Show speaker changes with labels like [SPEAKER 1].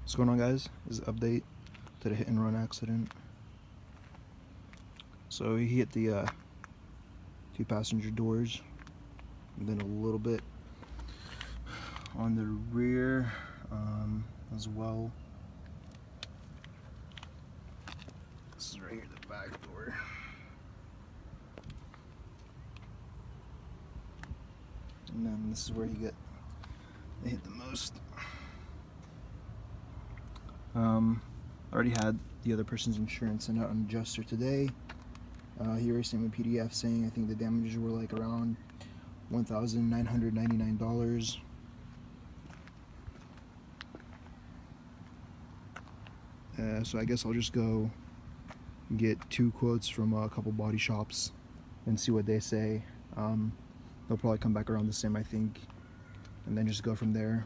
[SPEAKER 1] What's going on, guys? This is an update to the hit and run accident. So he hit the two passenger doors and then a little bit on the rear as well. This is right here, the back door. And then this is where they hit the most. Already had the other person's insurance sent out an adjuster today. He already sent me a PDF saying I think the damages were like around $1,999. So I guess I'll just go get two quotes from a couple body shops and see what they say. They'll probably come back around the same, I think, and then just go from there.